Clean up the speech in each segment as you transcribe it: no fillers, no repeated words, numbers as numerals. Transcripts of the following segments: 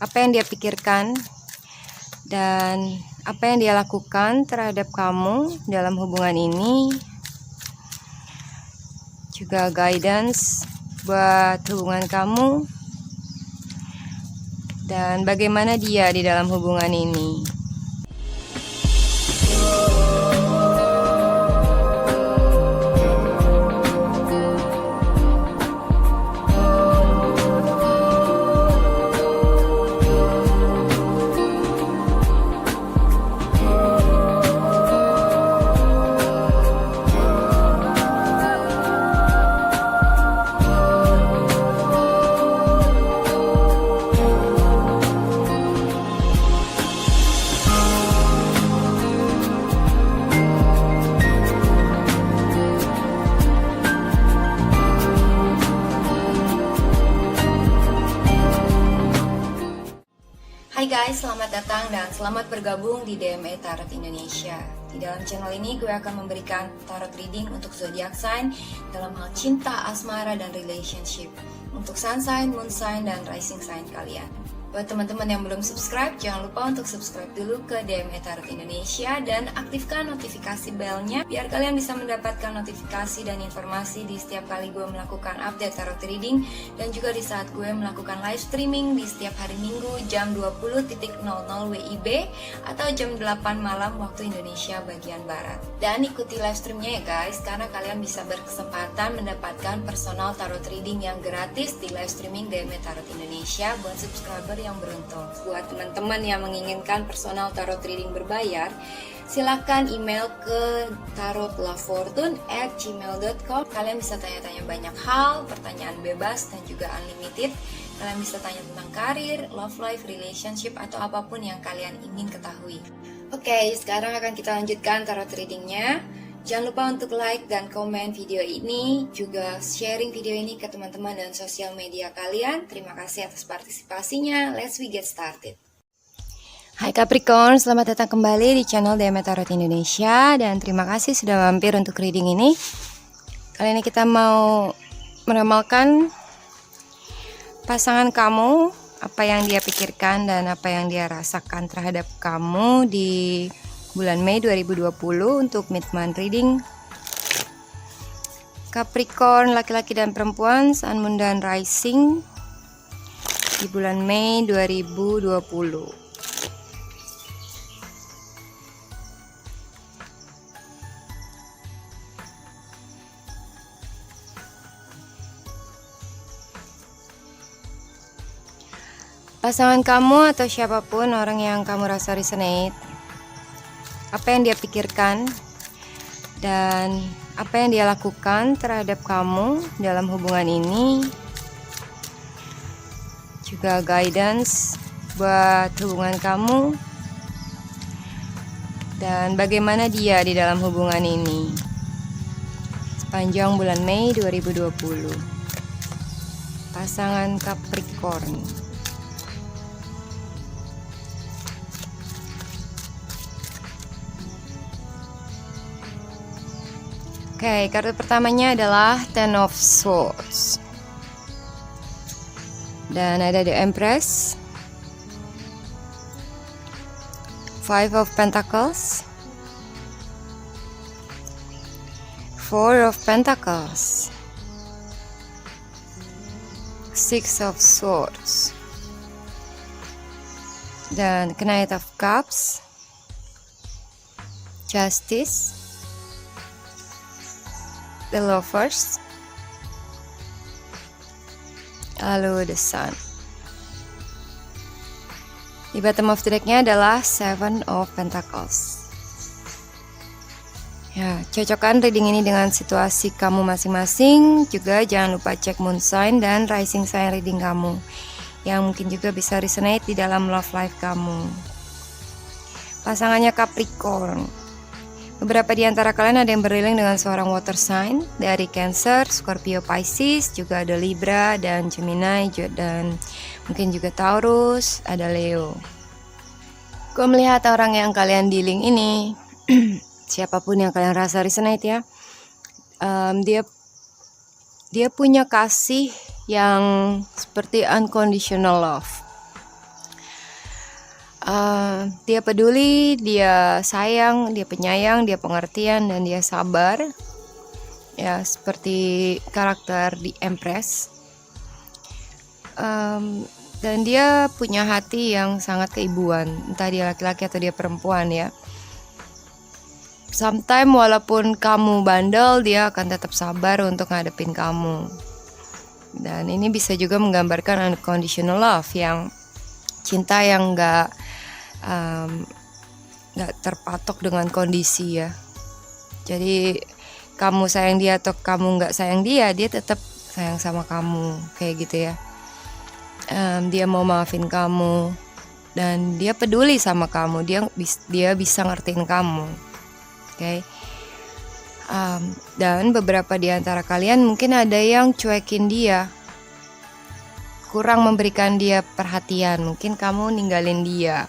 apa yang dia pikirkan dan apa yang dia lakukan terhadap kamu dalam hubungan ini, juga guidance buat hubungan kamu dan bagaimana dia di dalam hubungan ini. Hai guys, selamat datang dan selamat bergabung di DME Tarot Indonesia. Di dalam channel ini gue akan memberikan tarot reading untuk zodiac sign dalam hal cinta, asmara, dan relationship. Untuk sun sign, moon sign, dan rising sign kalian. Buat teman-teman yang belum subscribe, jangan lupa untuk subscribe dulu ke DME Tarot Indonesia dan aktifkan notifikasi bellnya biar kalian bisa mendapatkan notifikasi dan informasi di setiap kali gue melakukan update tarot reading dan juga di saat gue melakukan live streaming di setiap hari Minggu jam 20.00 WIB atau jam 8 malam waktu Indonesia bagian Barat. Dan ikuti live streamnya ya guys, karena kalian bisa berkesempatan mendapatkan personal tarot reading yang gratis di live streaming DME Tarot Indonesia buat subscriber yang beruntung. Buat teman-teman yang menginginkan personal tarot reading berbayar, silahkan email ke tarotlafortune@gmail.com. Kalian bisa tanya-tanya banyak hal, pertanyaan bebas dan juga unlimited. Kalian bisa tanya tentang karir, love life, relationship, atau apapun yang kalian ingin ketahui. Oke, sekarang akan kita lanjutkan tarot readingnya. Jangan lupa untuk like dan komen video ini, juga sharing video ini ke teman-teman dan sosial media kalian. Terima kasih atas partisipasinya. Let's we get started. Hai Capricorn, selamat datang kembali di channel DME Tarot Indonesia dan terima kasih sudah mampir untuk reading ini. Kali ini kita mau meramalkan pasangan kamu, apa yang dia pikirkan dan apa yang dia rasakan terhadap kamu di bulan Mei 2020 untuk mid-month reading. Capricorn, laki-laki dan perempuan, Sun, Moon, dan Rising di bulan Mei 2020. Pasangan kamu atau siapapun orang yang kamu rasa resonate, apa yang dia pikirkan dan apa yang dia lakukan terhadap kamu dalam hubungan ini, juga guidance buat hubungan kamu dan bagaimana dia di dalam hubungan ini sepanjang bulan Mei 2020. Pasangan Capricorn. Oke, kartu pertamanya adalah Ten of Swords. Dan ada The Empress, Five of Pentacles, Four of Pentacles, Six of Swords, dan Knight of Cups, Justice, The Lovers, lalu The Sun. Di bottom of the decknya adalah Seven of Pentacles. Ya, cocokkan reading ini dengan situasi kamu masing-masing. Juga jangan lupa cek moon sign dan rising sign reading kamu, yang mungkin juga bisa resonate di dalam love life kamu. Pasangannya Capricorn. Beberapa di antara kalian ada yang beriling dengan seorang water sign dari Cancer, Scorpio, Pisces, juga ada Libra dan Gemini, dan mungkin juga Taurus, ada Leo. Gue melihat orang yang kalian dealing ini, siapapun yang kalian rasa resonate ya, dia punya kasih yang seperti unconditional love. Dia peduli, dia sayang, dia penyayang, dia pengertian, dan dia sabar. Ya, seperti karakter di Empress. Dan dia punya hati yang sangat keibuan, entah dia laki-laki atau dia perempuan ya. Sometimes walaupun kamu bandel, dia akan tetap sabar untuk ngadepin kamu. Dan ini bisa juga menggambarkan unconditional love, yang cinta yang gak terpatok dengan kondisi ya. Jadi kamu sayang dia atau kamu gak sayang dia, dia tetap sayang sama kamu, kayak gitu ya. Dia mau maafin kamu dan dia peduli sama kamu, dia bisa ngertiin kamu, okay? Dan beberapa di antara kalian mungkin ada yang cuekin dia, kurang memberikan dia perhatian. Mungkin kamu ninggalin dia.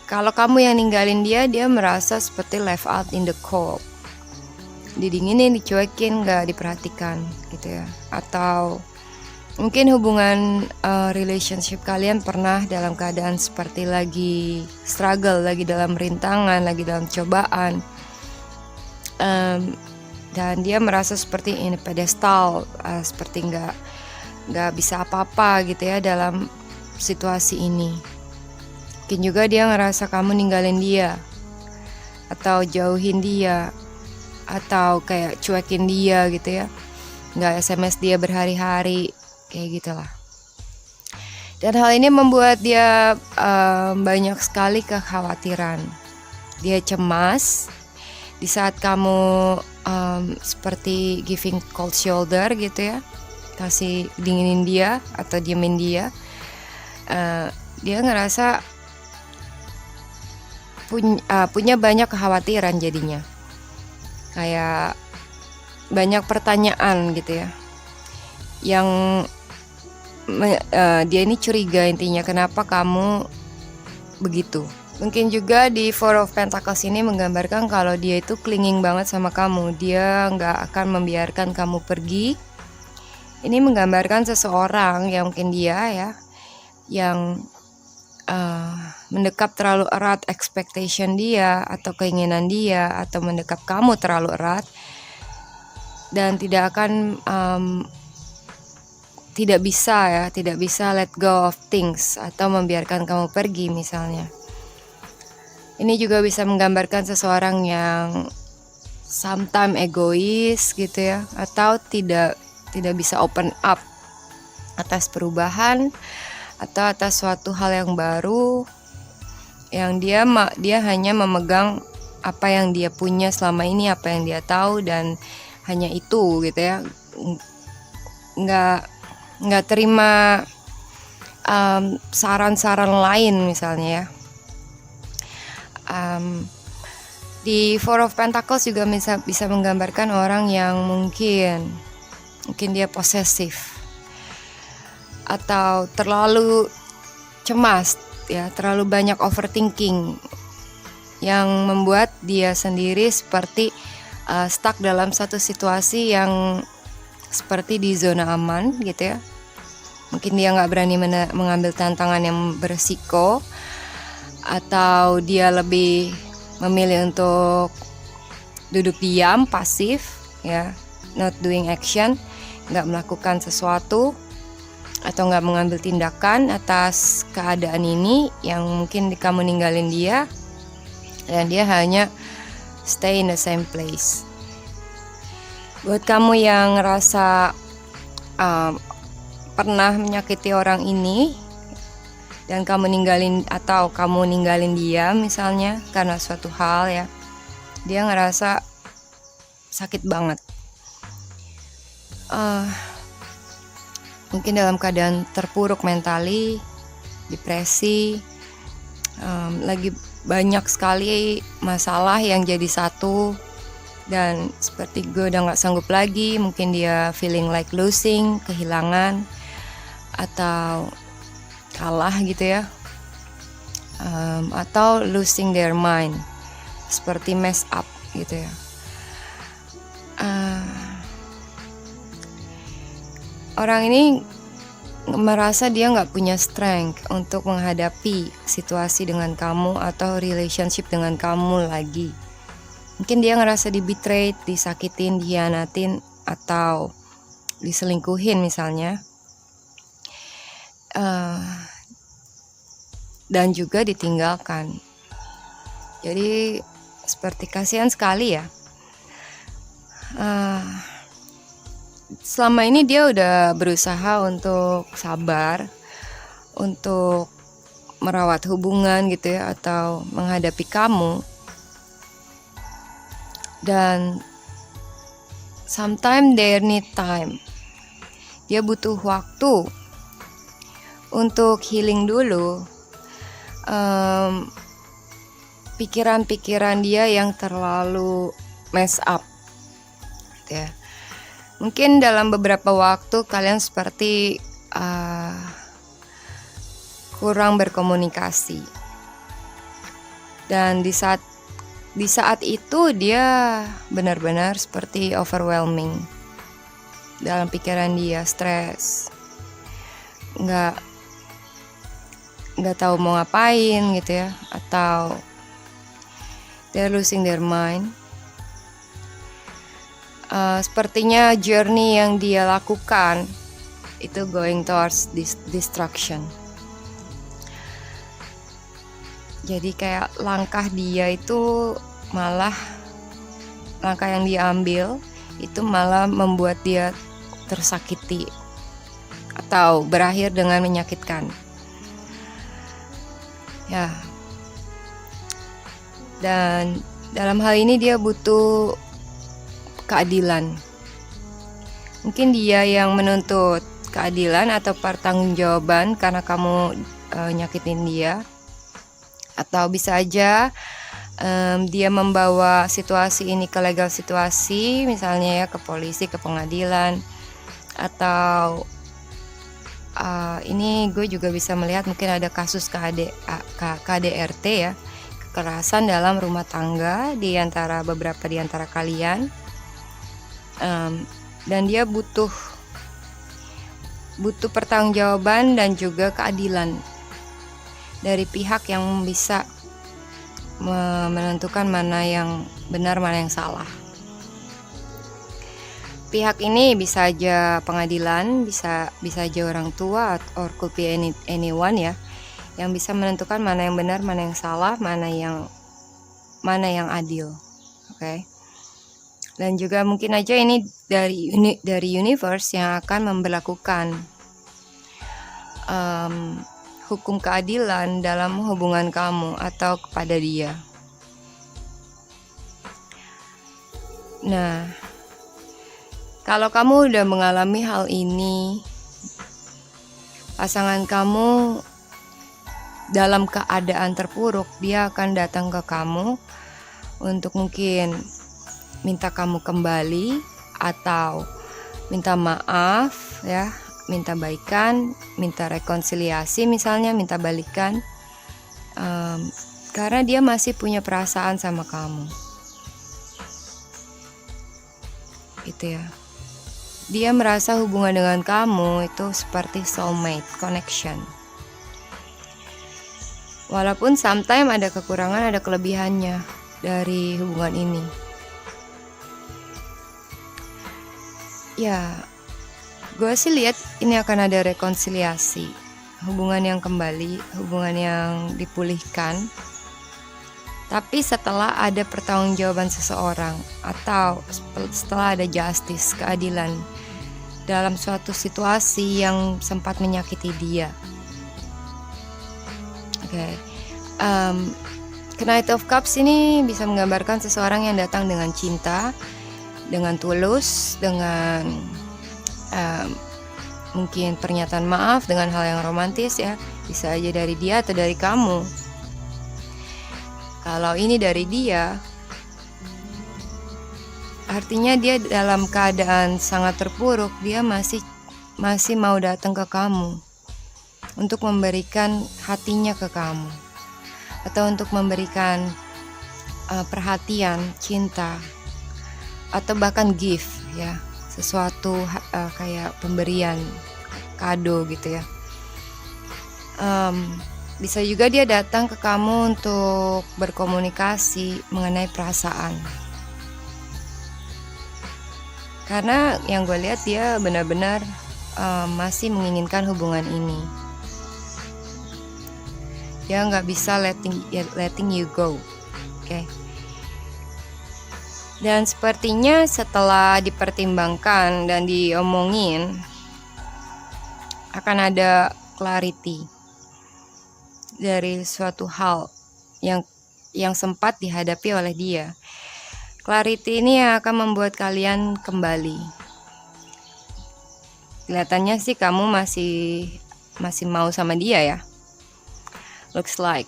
Kalau kamu yang ninggalin dia, dia merasa seperti left out in the cold, didinginin, dicuekin, gak diperhatikan gitu ya. Atau mungkin hubungan relationship kalian pernah dalam keadaan seperti lagi struggle, lagi dalam rintangan, lagi dalam cobaan, dan dia merasa seperti in a pedestal, seperti nggak bisa apa-apa gitu ya dalam situasi ini. Mungkin juga dia ngerasa kamu ninggalin dia, atau jauhin dia, atau kayak cuekin dia gitu ya, nggak SMS dia berhari-hari, kayak gitulah. Dan hal ini membuat dia banyak sekali kekhawatiran. Dia cemas di saat kamu seperti giving cold shoulder gitu ya, kasih dinginin dia atau diemin dia. Dia ngerasa punya banyak kekhawatiran jadinya, kayak banyak pertanyaan gitu ya, yang dia ini curiga intinya, kenapa kamu begitu. Mungkin juga di Four of Pentacles ini menggambarkan kalau dia itu clinging banget sama kamu, dia nggak akan membiarkan kamu pergi. Ini menggambarkan seseorang yang mungkin dia ya, yang mendekap terlalu erat expectation dia atau keinginan dia, atau mendekap kamu terlalu erat dan tidak akan tidak bisa let go of things atau membiarkan kamu pergi misalnya. Ini juga bisa menggambarkan seseorang yang sometimes egois gitu ya, atau tidak bisa open up atas perubahan atau atas suatu hal yang baru, yang dia hanya memegang apa yang dia punya selama ini, apa yang dia tahu, dan hanya itu gitu ya, nggak terima saran-saran lain misalnya ya. Di Four of Pentacles juga bisa menggambarkan orang yang mungkin dia posesif atau terlalu cemas ya, terlalu banyak overthinking yang membuat dia sendiri seperti stuck dalam satu situasi yang seperti di zona aman gitu ya. Mungkin dia nggak berani mengambil tantangan yang beresiko, atau dia lebih memilih untuk duduk diam, pasif ya, not doing action, nggak melakukan sesuatu atau nggak mengambil tindakan atas keadaan ini yang mungkin kamu ninggalin dia dan dia hanya stay in the same place. Buat kamu yang ngerasa pernah menyakiti orang ini dan kamu ninggalin dia misalnya karena suatu hal ya, dia ngerasa sakit banget, mungkin dalam keadaan terpuruk mentally, depresi, lagi banyak sekali masalah yang jadi satu, dan seperti gue udah gak sanggup lagi. Mungkin dia feeling like losing, kehilangan atau kalah gitu ya, atau losing their mind, seperti mess up gitu ya. Orang ini merasa dia nggak punya strength untuk menghadapi situasi dengan kamu atau relationship dengan kamu lagi. Mungkin dia ngerasa di-betrayed, disakitin, dihianatin, atau diselingkuhin misalnya. Dan juga ditinggalkan. Jadi seperti kasihan sekali ya. Selama ini dia udah berusaha untuk sabar, untuk merawat hubungan gitu ya, atau menghadapi kamu. Dan sometimes they need time. Dia butuh waktu untuk healing dulu pikiran-pikiran dia yang terlalu mess up gitu ya. Mungkin dalam beberapa waktu kalian seperti kurang berkomunikasi. Dan di saat itu dia benar-benar seperti overwhelming dalam pikiran dia, stres, nggak tahu mau ngapain gitu ya, atau they're losing their mind. Sepertinya journey yang dia lakukan itu going towards destruction. Jadi kayak langkah dia itu malah, langkah yang dia ambil itu malah membuat dia tersakiti atau berakhir dengan menyakitkan. Ya. Dan dalam hal ini dia butuh keadilan. Mungkin dia yang menuntut keadilan atau pertanggungjawaban karena kamu nyakitin dia. Atau bisa aja dia membawa situasi ini ke legal situasi, misalnya ya ke polisi, ke pengadilan. Atau ini gue juga bisa melihat mungkin ada kasus KDRT ya, kekerasan dalam rumah tangga di antara beberapa di antara kalian. Dan dia butuh pertanggungjawaban dan juga keadilan dari pihak yang bisa menentukan mana yang benar, mana yang salah. Pihak ini bisa aja pengadilan, bisa aja orang tua, or could be anyone ya, yang bisa menentukan mana yang benar, mana yang salah, mana yang adil. Oke. Dan juga mungkin aja ini dari universe yang akan memberlakukan hukum keadilan dalam hubungan kamu atau kepada dia. Nah, kalau kamu udah mengalami hal ini, pasangan kamu dalam keadaan terpuruk, dia akan datang ke kamu untuk mungkin minta kamu kembali atau minta maaf ya, minta baikan, minta rekonsiliasi misalnya, minta balikan, karena dia masih punya perasaan sama kamu gitu ya. Dia merasa hubungan dengan kamu itu seperti soulmate connection. Walaupun sometimes ada kekurangan, ada kelebihannya dari hubungan ini. Ya, gue sih lihat ini akan ada rekonsiliasi, hubungan yang kembali, hubungan yang dipulihkan. Tapi setelah ada pertanggungjawaban seseorang atau setelah ada justice, keadilan dalam suatu situasi yang sempat menyakiti dia. Oke. Knight of Cups ini bisa menggambarkan seseorang yang datang dengan cinta, dengan tulus, dengan mungkin pernyataan maaf, dengan hal yang romantis ya, bisa aja dari dia atau dari kamu. Kalau ini dari dia, artinya dia dalam keadaan sangat terpuruk, dia masih mau datang ke kamu untuk memberikan hatinya ke kamu, atau untuk memberikan perhatian, cinta, atau bahkan gift ya, sesuatu kayak pemberian kado gitu ya. Bisa juga dia datang ke kamu untuk berkomunikasi mengenai perasaan. Karena yang gue lihat dia benar-benar masih menginginkan hubungan ini. Dia nggak bisa letting you go, oke? Dan sepertinya setelah dipertimbangkan dan diomongin, akan ada clarity dari suatu hal yang sempat dihadapi oleh dia. Clarity ini akan membuat kalian kembali. Kelihatannya sih kamu masih mau sama dia ya. Looks like.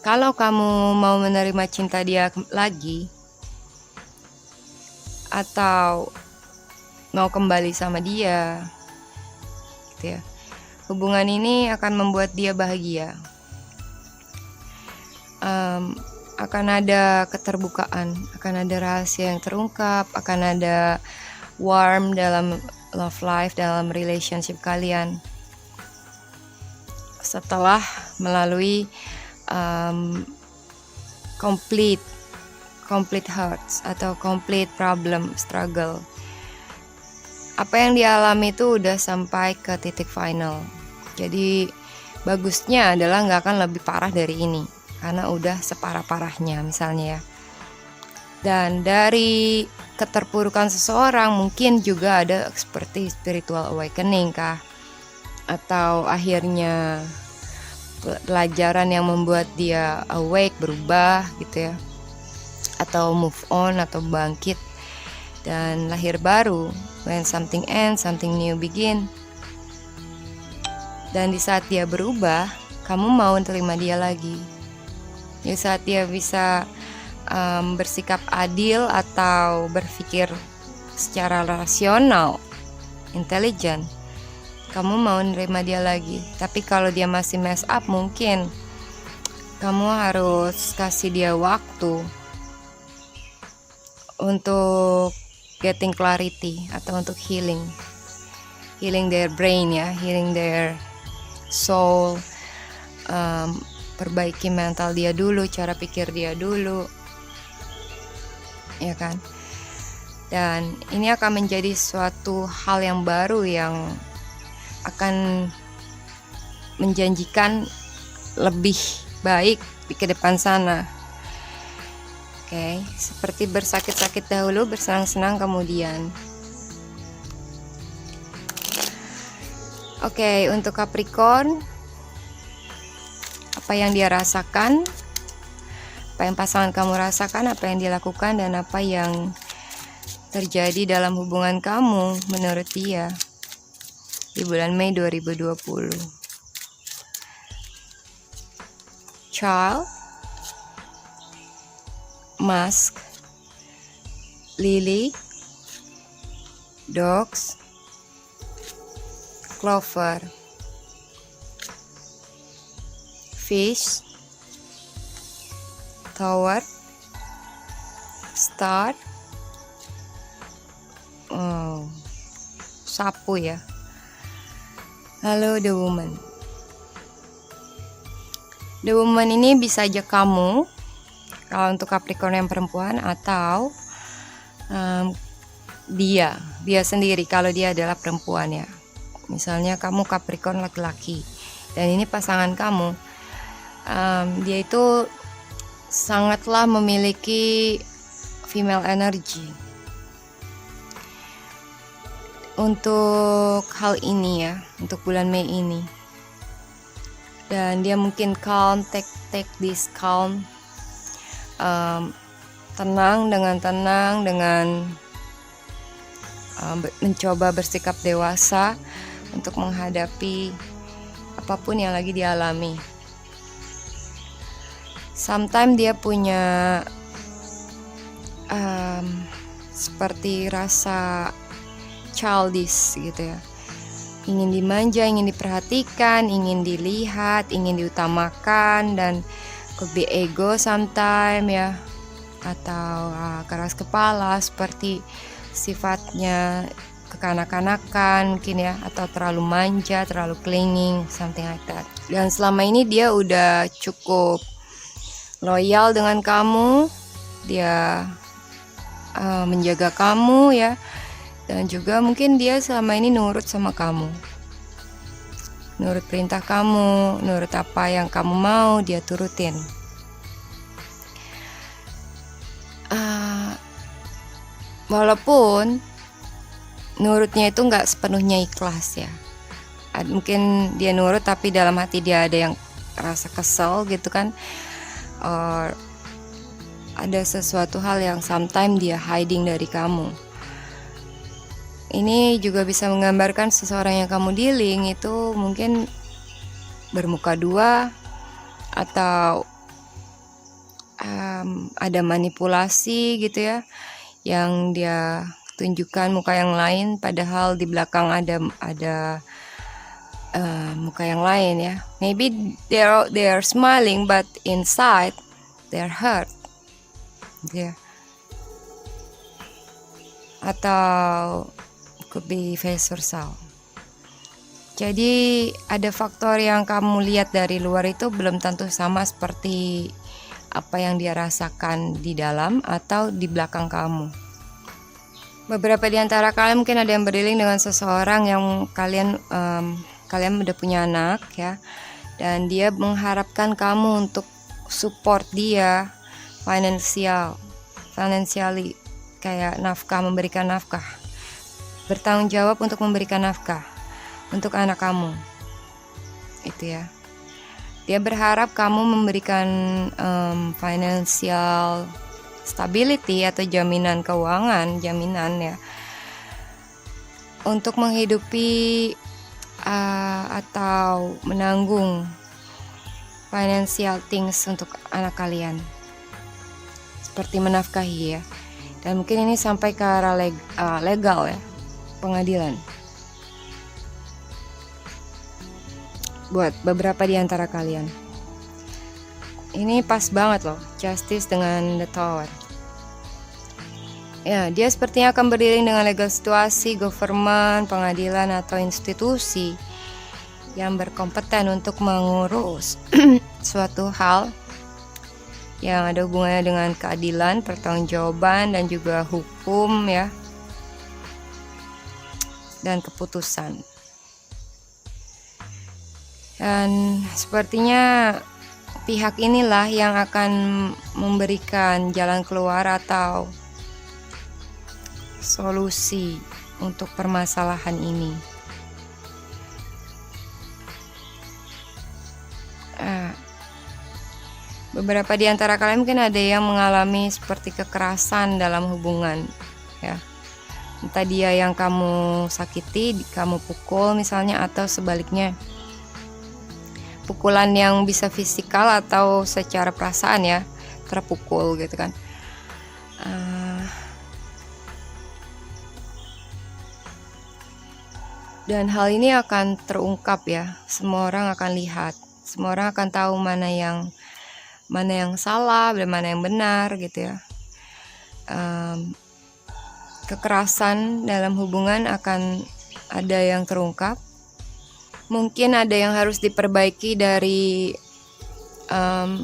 Kalau kamu mau menerima cinta dia lagi, atau mau kembali sama dia, gitu ya. Hubungan ini akan membuat dia bahagia. Akan ada keterbukaan, akan ada rahasia yang terungkap, akan ada warm dalam love life, dalam relationship kalian. Setelah melalui complete hurts atau complete problem, struggle. Apa yang dialami itu udah sampai ke titik final. Jadi bagusnya adalah nggak akan lebih parah dari ini, karena udah separah-parahnya misalnya ya. Dan dari keterpurukan seseorang mungkin juga ada seperti spiritual awakening kah, atau akhirnya pelajaran yang membuat dia awake, berubah gitu ya, atau move on, atau bangkit dan lahir baru. When something ends, something new begin. Dan di saat dia berubah, kamu mau terima dia lagi. Di saat dia bisa bersikap adil atau berpikir secara rasional, intelijen, kamu mau nerima dia lagi. Tapi kalau dia masih mess up, mungkin kamu harus kasih dia waktu untuk getting clarity atau untuk healing their brain ya, healing their soul, perbaiki mental dia dulu, cara pikir dia dulu, ya kan? Dan ini akan menjadi suatu hal yang baru yang akan menjanjikan lebih baik di ke depan sana. Oke, seperti bersakit-sakit dahulu, bersenang-senang kemudian. Oke, untuk Capricorn, apa yang dia rasakan, apa yang pasangan kamu rasakan, apa yang dia lakukan, dan apa yang terjadi dalam hubungan kamu menurut dia di bulan Mei 2020. Child, Mask, Lily, Dogs, Clover, Fish, Tower, Star, sapu ya. Lalu The Woman. The Woman ini bisa aja kamu, kalau untuk Capricorn yang perempuan, atau dia sendiri kalau dia adalah perempuan ya. Misalnya kamu Capricorn laki-laki dan ini pasangan kamu, dia itu sangatlah memiliki female energy untuk hal ini ya, untuk bulan Mei ini. Dan dia mungkin calm, take this calm, tenang dengan mencoba bersikap dewasa untuk menghadapi apapun yang lagi dialami. Sometimes dia punya seperti rasa childish gitu ya, ingin dimanja, ingin diperhatikan, ingin dilihat, ingin diutamakan, dan could be ego sometimes ya, atau keras kepala seperti sifatnya kekanak-kanakan mungkin ya, atau terlalu manja, terlalu clinging, something like that. Dan selama ini dia udah cukup loyal dengan kamu, dia menjaga kamu ya, dan juga mungkin dia selama ini nurut sama kamu, nurut perintah kamu, nurut apa yang kamu mau dia turutin. Walaupun nurutnya itu nggak sepenuhnya ikhlas ya, mungkin dia nurut tapi dalam hati dia ada yang rasa kesel gitu kan, or ada sesuatu hal yang sometimes dia hiding dari kamu. Ini juga bisa menggambarkan seseorang yang kamu dealing itu mungkin bermuka dua, atau ada manipulasi gitu ya, yang dia tunjukkan muka yang lain padahal di belakang ada muka yang lain ya. Maybe they are smiling but inside they are hurt gitu ya. Atau could be vice versa. Jadi ada faktor yang kamu lihat dari luar itu belum tentu sama seperti apa yang dia rasakan di dalam atau di belakang kamu. Beberapa di antara kalian mungkin ada yang berdilling dengan seseorang yang kalian udah punya anak ya, dan dia mengharapkan kamu untuk support dia financially, kayak nafkah, memberikan nafkah, bertanggung jawab untuk memberikan nafkah untuk anak kamu itu ya. Dia berharap kamu memberikan financial stability atau jaminan keuangan, jaminan ya, untuk menghidupi atau menanggung financial things untuk anak kalian, seperti menafkahi ya. Dan mungkin ini sampai ke arah legal ya, pengadilan. Buat beberapa di antara kalian ini pas banget loh, justice dengan the tower ya. Dia sepertinya akan berdiri dengan legal situasi, government, pengadilan atau institusi yang berkompeten untuk mengurus suatu hal yang ada hubungannya dengan keadilan, pertanggungjawaban, dan juga hukum ya, dan keputusan. Dan sepertinya pihak inilah yang akan memberikan jalan keluar atau solusi untuk permasalahan ini. Beberapa di antara kalian mungkin ada yang mengalami seperti kekerasan dalam hubungan ya. Entah dia yang kamu sakiti, kamu pukul misalnya, atau sebaliknya. Pukulan yang bisa fisikal atau secara perasaan ya, terpukul gitu kan. Dan hal ini akan terungkap ya, semua orang akan lihat, semua orang akan tahu mana yang salah dan mana yang benar gitu ya. Kekerasan dalam hubungan akan ada yang terungkap. Mungkin ada yang harus diperbaiki dari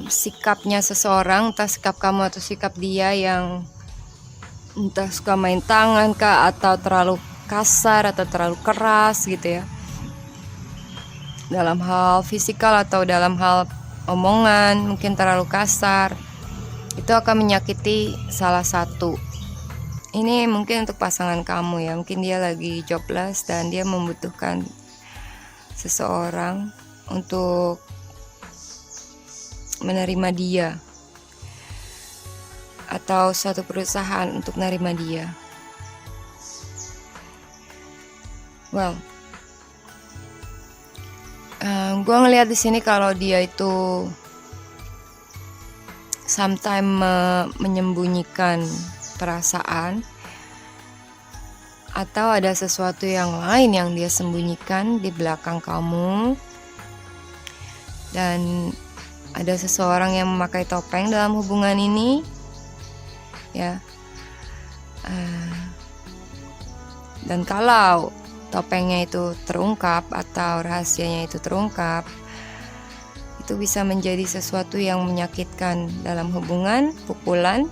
sikapnya seseorang, entah sikap kamu atau sikap dia, yang entah suka main tangan kah, atau terlalu kasar atau terlalu keras gitu ya, dalam hal fisikal atau dalam hal omongan mungkin terlalu kasar. Itu akan menyakiti salah satu. Ini mungkin untuk pasangan kamu ya, mungkin dia lagi jobless dan dia membutuhkan seseorang untuk menerima dia, atau suatu perusahaan untuk menerima dia. Well, gue ngelihat di sini kalau dia itu sometimes menyembunyikan perasaan, atau ada sesuatu yang lain yang dia sembunyikan di belakang kamu, dan ada seseorang yang memakai topeng dalam hubungan ini ya. Dan kalau topengnya itu terungkap atau rahasianya itu terungkap, itu bisa menjadi sesuatu yang menyakitkan dalam hubungan, pukulan.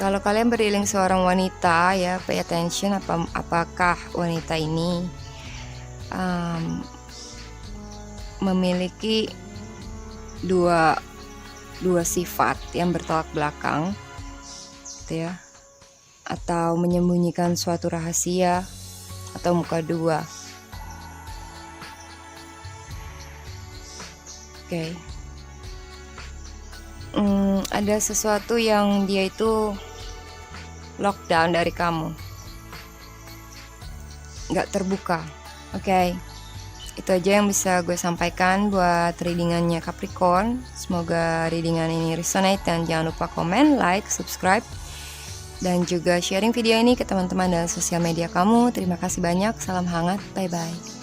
Kalau kalian beriling seorang wanita, ya pay attention apakah wanita ini memiliki dua sifat yang bertolak belakang, gitu ya, atau menyembunyikan suatu rahasia, atau muka dua. Oke. Ada sesuatu yang dia itu lockdown dari kamu, nggak terbuka. Oke. Itu aja yang bisa gue sampaikan buat readingannya Capricorn. Semoga readingan ini resonate, dan jangan lupa komen, like, subscribe, dan juga sharing video ini ke teman-teman dan sosial media kamu. Terima kasih banyak, salam hangat, bye-bye.